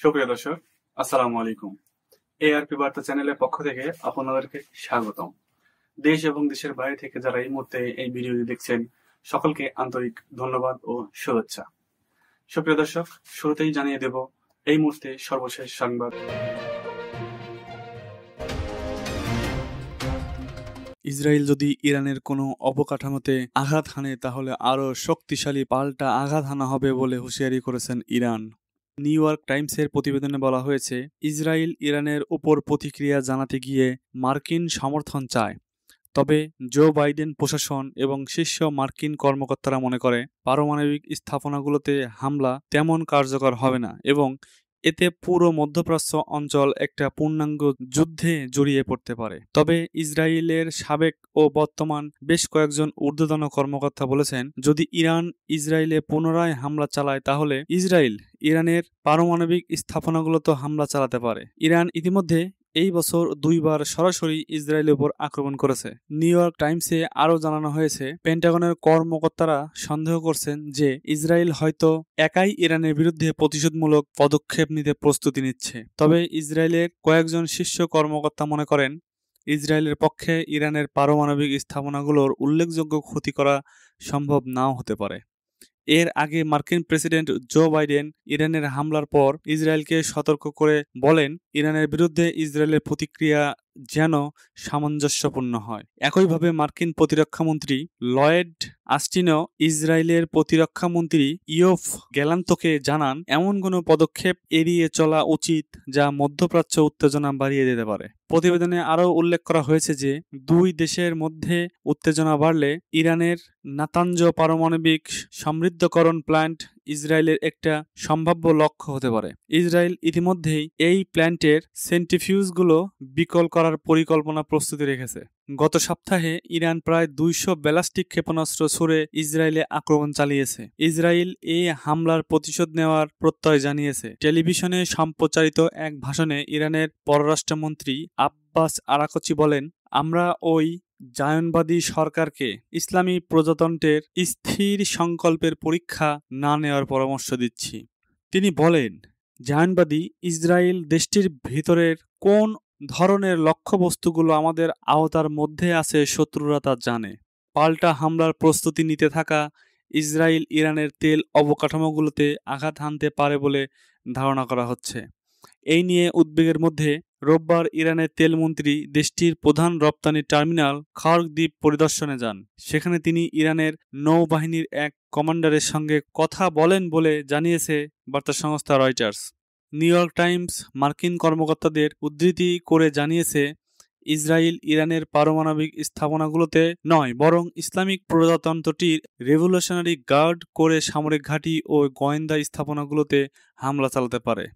সুপ্রিয় দর্শক, আসসালামু আলাইকুম। এআরপি বার্তা চ্যানেলের পক্ষ থেকে আপনাদেরকে স্বাগতম। দেশ এবং দেশের বাইরে থেকে যারা এই মুহূর্তে এই ভিডিওটি দেখছেন, সকলকে আন্তরিক ধন্যবাদ ও শুভেচ্ছা। সুপ্রিয় দর্শক, শুরুতেই জানিয়ে দেব এই মুহূর্তে সর্বশেষ সংবাদ। ইসরায়েল যদি ইরানের কোনো অবকাঠামোতে আঘাত হানে তাহলে আরও শক্তিশালী পাল্টা আঘাত হানা হবে বলে হুঁশিয়ারি করেছেন ইরান। নিউ ইয়র্ক টাইমসের প্রতিবেদনে বলা হয়েছে, ইসরায়েল ইরানের উপর প্রতিক্রিয়া জানাতে গিয়ে মার্কিন সমর্থন চায়। তবে জো বাইডেন প্রশাসন এবং শীর্ষ মার্কিন কর্মকর্তারা মনে করে পারমাণবিক স্থাপনাগুলোতে হামলা তেমন কার্যকর হবে না এবং এতে পুরো মধ্যপ্রাচ্য অঞ্চল একটা পূর্ণাঙ্গ যুদ্ধে জড়িয়ে পড়তে পারে। তবে ইসরায়েলের সাবেক ও বর্তমান বেশ কয়েকজন ঊর্ধ্বতন কর্মকর্তা বলেছেন, যদি ইরান ইসরায়েলে পুনরায় হামলা চালায় তাহলে ইসরায়েল ইরানের পারমাণবিক স্থাপনাগুলোতে হামলা চালাতে পারে। ইরান ইতিমধ্যে এই বছর 2 বার সরাসরি ইসরায়েলের উপর আক্রমণ করেছে। নিউ ইয়র্ক টাইমসে আরও জানানো হয়েছে, পেন্টাগনের কর্মকর্তারা সন্দেহ করছেন যে ইসরায়েল হয়তো একাই ইরানের বিরুদ্ধে প্রতিশোধমূলক পদক্ষেপ নিতে প্রস্তুতি নিচ্ছে। তবে ইসরায়েলের কয়েকজন শীর্ষ কর্মকর্তা মনে করেন, ইসরায়েলের পক্ষে ইরানের পারমাণবিক স্থাপনাগুলোর উল্লেখযোগ্য ক্ষতি করা সম্ভব নাও হতে পারে। এর আগে মার্কিন প্রেসিডেন্ট জো বাইডেন ইরানের হামলার পর ইসরায়েলকে সতর্ক করে বলেন, ইরানের বিরুদ্ধে ইসরায়েলের প্রতিক্রিয়া যেন সামঞ্জস্যপূর্ণ হয়। একইভাবে মার্কিন প্রতিরক্ষামন্ত্রী লয়েড অস্টিনও ইসরায়েলের প্রতিরক্ষামন্ত্রী ইয়োভ গ্যালান্তকে জানান, এমন কোনো পদক্ষেপ এড়িয়ে চলা উচিত যা মধ্যপ্রাচ্য উত্তেজনা বাড়িয়ে দিতে পারে। প্রতিবেদনে আরও উল্লেখ করা হয়েছে যে দুই দেশের মধ্যে উত্তেজনা বাড়লে ইরানের নাতাঞ্জ পারমাণবিক সমৃদ্ধকরণ প্ল্যান্ট ইসরায়েলের একটা সম্ভাব্য লক্ষ্য হতে পারে। ইসরায়েল ইতিমধ্যেই এই প্ল্যান্টের সেন্ট্রিফিউজগুলো বিকল করার পরিকল্পনা প্রস্তুতি রেখেছে। গত সপ্তাহে ইরান প্রায় 200 ব্যালিস্টিক ক্ষেপণাস্ত্র ছুড়ে ইসরায়েলে আক্রমণ চালিয়েছে। ইসরায়েল এই হামলার প্রতিশোধ নেওয়ার প্রত্যয় জানিয়েছে। টেলিভিশনে সম্প্রচারিত এক ভাষণে ইরানের পররাষ্ট্রমন্ত্রী আব্বাস আরাকচি বলেন, আমরা ওই জায়নবাদী সরকারকে ইসলামী প্রজাতন্ত্রের স্থির সংকল্পের পরীক্ষা না নেওয়ার পরামর্শ দিচ্ছি। তিনি বলেন, জায়নবাদী ইসরায়েল দেশটির ভিতরের কোন ধরনের লক্ষ্যবস্তুগুলো আমাদের আওতার মধ্যে আছে শত্রুরা তা জানে। পাল্টা হামলার প্রস্তুতি নিতে থাকা ইসরায়েল ইরানের তেল অবকাঠামোগুলোতে আঘাত হানতে পারে বলে ধারণা করা হচ্ছে। এই নিয়ে উদ্বেগের মধ্যে রোববার ইরানের তেলমন্ত্রী দেশটির প্রধান রপ্তানি টার্মিনাল খার্ক দ্বীপ পরিদর্শনে যান। সেখানে তিনি ইরানের নৌবাহিনীর এক কমান্ডারের সঙ্গে কথা বলেন বলে জানিয়েছে বার্তা সংস্থা রয়টার্স। নিউ ইয়র্ক টাইমস মার্কিন কর্মকর্তাদের উদ্ধৃতি করে জানিয়েছে, ইসরায়েল ইরানের পারমাণবিক স্থাপনাগুলোতে নয় বরং ইসলামিক প্রজাতন্ত্রটির রেভলিউশনারি গার্ড করে সামরিক ঘাঁটি ও গোয়েন্দা স্থাপনাগুলোতে হামলা চালাতে পারে।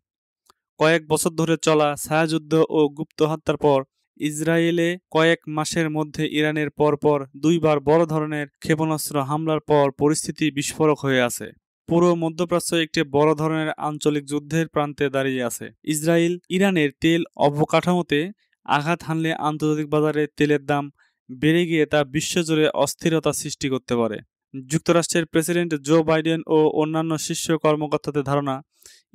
কয়েক বছর ধরে চলা ছায়াযুদ্ধ ও গুপ্ত হত্যার পর ইসরায়েলে কয়েক মাসের মধ্যে ইরানের পরপর 2 বার বড় ধরনের ক্ষেপণাস্ত্র হামলার পর পরিস্থিতি বিস্ফোরক হয়ে আছে। পুরো মধ্যপ্রাচ্য একটি বড় ধরনের আঞ্চলিক যুদ্ধের প্রান্তে দাঁড়িয়ে আছে। ইসরায়েল ইরানের তেল অবকাঠামোতে আঘাত হানলে আন্তর্জাতিক বাজারে তেলের দাম বেড়ে গিয়ে তা বিশ্বজুড়ে অস্থিরতা সৃষ্টি করতে পারে। যুক্তরাষ্ট্রের প্রেসিডেন্ট জো বাইডেন ও অন্যান্য শীর্ষ কর্মকর্তাদের ধারণা,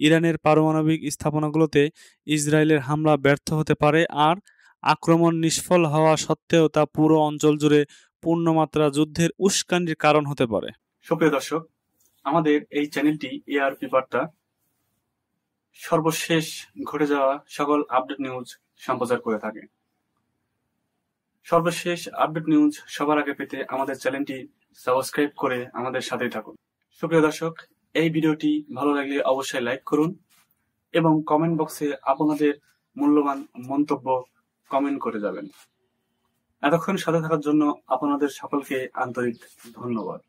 ইরানের পারমাণবিক স্থাপনাগুলোতে ইসরায়েলের হামলা ব্যর্থ হতে পারে আর আক্রমণ নিষ্ফল হওয়া সত্ত্বেও তা পুরো অঞ্চল জুড়ে পূর্ণমাত্রা যুদ্ধের উস্কানির কারণ হতে পারে। সুপ্রিয় দর্শক, আমাদের এই চ্যানেলটি এআরপি বার্তা সর্বশেষ ঘটে যাওয়া সকল আপডেট নিউজ সম্প্রচার করে থাকে। সর্বশেষ আপডেট নিউজ সবার আগে পেতে আমাদের চ্যানেলটি সাবস্ক্রাইব করে আমাদের সাথেই থাকুন। সুপ্রিয় দর্শক, এই ভিডিওটি ভালো লাগলে অবশ্যই লাইক করুন এবং কমেন্ট বক্সে আপনাদের মূল্যবান মন্তব্য কমেন্ট করে যাবেন। এতক্ষণ সাথে থাকার জন্য আপনাদের সকলকে আন্তরিক ধন্যবাদ।